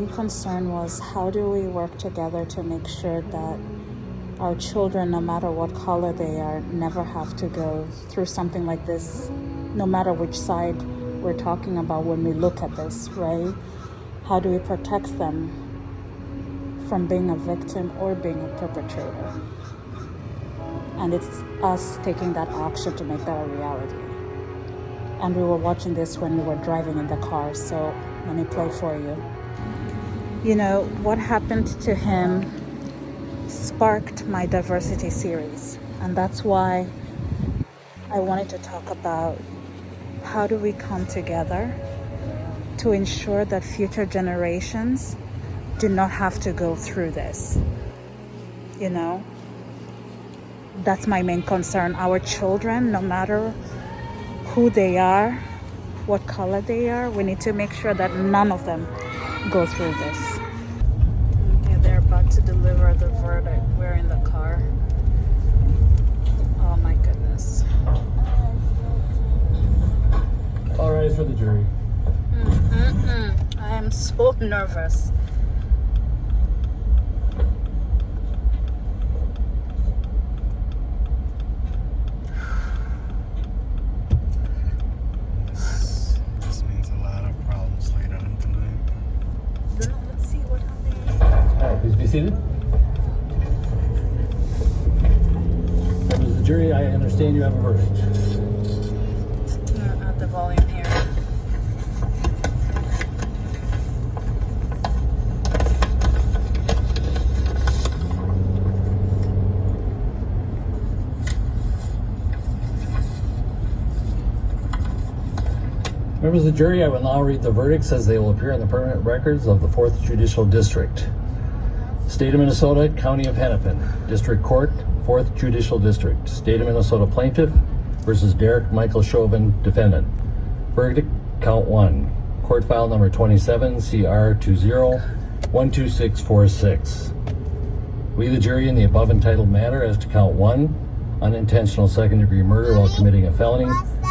main concern was how do we work together to make sure that our children, no matter what color they are, never have to go through something like this, no matter which side we're talking about when we look at this, right? How do we protect them from being a victim or being a perpetrator? And it's us taking that action to make that a reality. And we were watching this when we were driving in the car, so let me play for you. You know, what happened to him sparked my diversity series, and that's why I wanted to talk about how do we come together to ensure that future generations do not have to go through this. You know, that's my main concern. Our children, no matter who they are, what color they are, we need to make sure that none of them go through this. Okay, they're about to deliver the verdict. We're in the car. Oh my goodness. All rise for the jury. I am so nervous. This means a lot of problems later on tonight. Let's see what happens. All right, please be seated. Members of the jury, I understand you have a verdict. At the volume here. Members of the jury, I will now read the verdicts as they will appear in the permanent records of the 4th Judicial District. State of Minnesota, County of Hennepin, District Court, 4th Judicial District. State of Minnesota Plaintiff versus Derek Michael Chauvin, Defendant. Verdict, Count 1. Court File Number 27, CR 20-12646. We, the jury, in the above entitled matter as to Count 1, unintentional second-degree murder while committing a felony,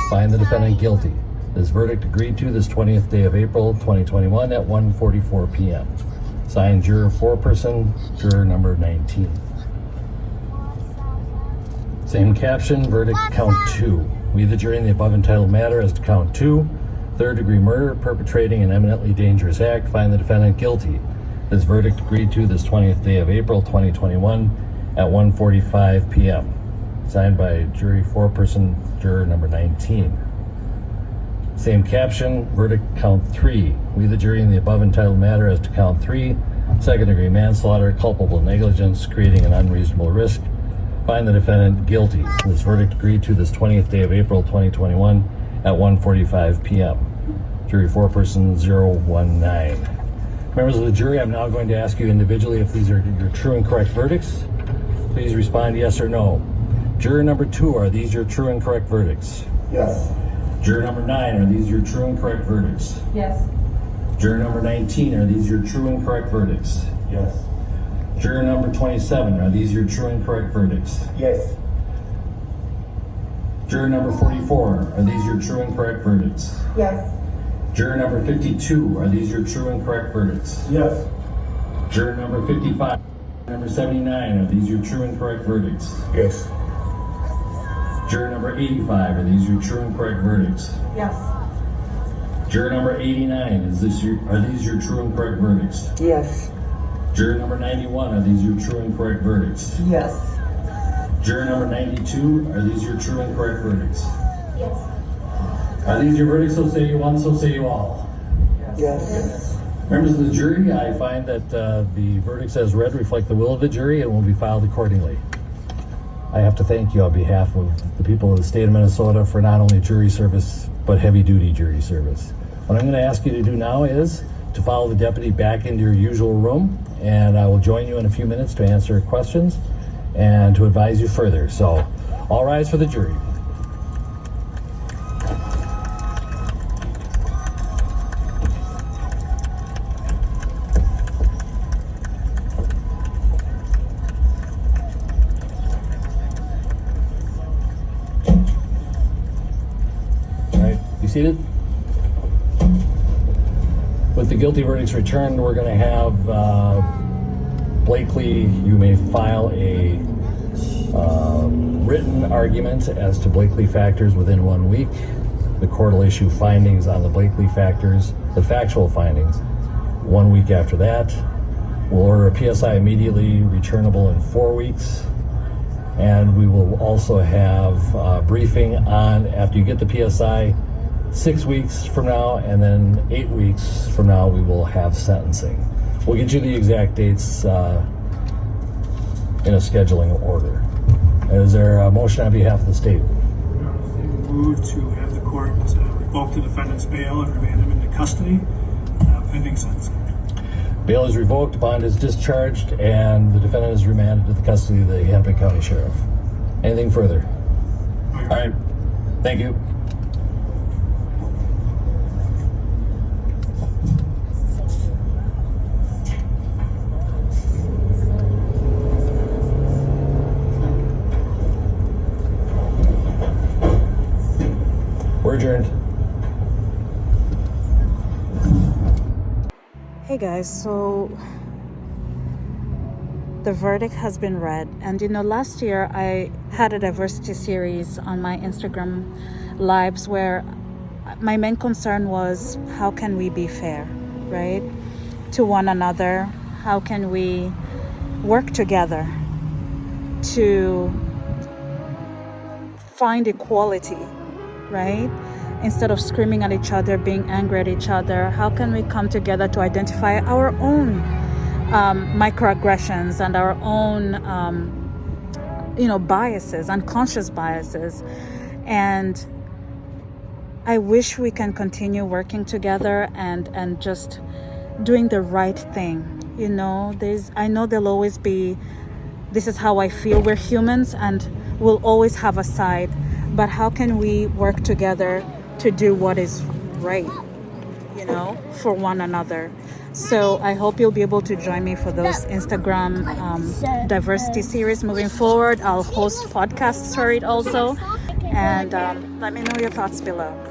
find the defendant guilty. This verdict agreed to this 20th day of April 2021 at 1:44 p.m. Signed, juror foreperson, juror number 19. Same caption, verdict, Count 2. We, the jury, in the above entitled matter as to Count 2, third-degree murder, perpetrating an eminently dangerous act, find the defendant guilty. This verdict agreed to this 20th day of April 2021 at 1:45 p.m. Signed by jury foreperson, juror number 19. Same caption, verdict, Count 3. We, the jury, in the above entitled matter as to Count 3, second-degree manslaughter, culpable negligence, creating an unreasonable risk, find the defendant guilty. This verdict agreed to this 20th day of April 2021 at 1:45 p.m. Jury foreperson 019. Members of the jury, I'm now going to ask you individually if these are your true and correct verdicts. Please respond yes or no. Juror number 2, are these your true and correct verdicts? Yes. Juror number 9, are these your true and correct verdicts? Yes. Juror number 19, are these your true and correct verdicts? Yes. Juror number 27, are these your true and correct verdicts? Yes. Juror number 44, are these your true and correct verdicts? Yes. Juror number 52, are these your true and correct verdicts? Yes. Juror number 55, number 79, are these your true and correct verdicts? Yes. Juror number 85, are these your true and correct verdicts? Yes. Juror number 89, are these your true and correct verdicts? Yes. Juror number 91, are these your true and correct verdicts? Yes. Juror number 92, are these your true and correct verdicts? Yes. Are these your verdicts? So say you one, so say you all. Yes. Members of the jury, I find that the verdicts as read reflect the will of the jury and will be filed accordingly. I have to thank you on behalf of the people of the state of Minnesota for not only jury service, but heavy-duty jury service. What I'm going to ask you to do now is to follow the deputy back into your usual room, and I will join you in a few minutes to answer questions and to advise you further. So, all rise for the jury. All right, be seated. With the guilty verdicts returned, we're going to have Blakely, you may file a written argument as to Blakely factors within 1 week. The court will issue findings on the Blakely factors, the factual findings, 1 week after that. We'll order a PSI immediately, returnable in 4 weeks. And we will also have a briefing on, after you get the PSI, 6 weeks from now, and then 8 weeks from now, we will have sentencing. We'll get you the exact dates in a scheduling order. Is there a motion on behalf of the state? Move to have the court revoke the defendant's bail and remand him into custody pending sentencing. Bail is revoked, bond is discharged, and the defendant is remanded to the custody of the Hennepin County Sheriff. Anything further? All right. Thank you. We're adjourned. Hey guys, so the verdict has been read, and last year I had a diversity series on my Instagram lives where my main concern was how can we be fair, right, to one another? How can we work together to find equality, right? Instead of screaming at each other, being angry at each other, how can we come together to identify our own microaggressions and our own, biases, unconscious biases? And I wish we can continue working together and just doing the right thing. I know there'll always be, this is how I feel. We're humans and we'll always have a side. But how can we work together to do what is right, for one another? So I hope you'll be able to join me for those Instagram diversity series moving forward. I'll host podcasts for it also. And let me know your thoughts below.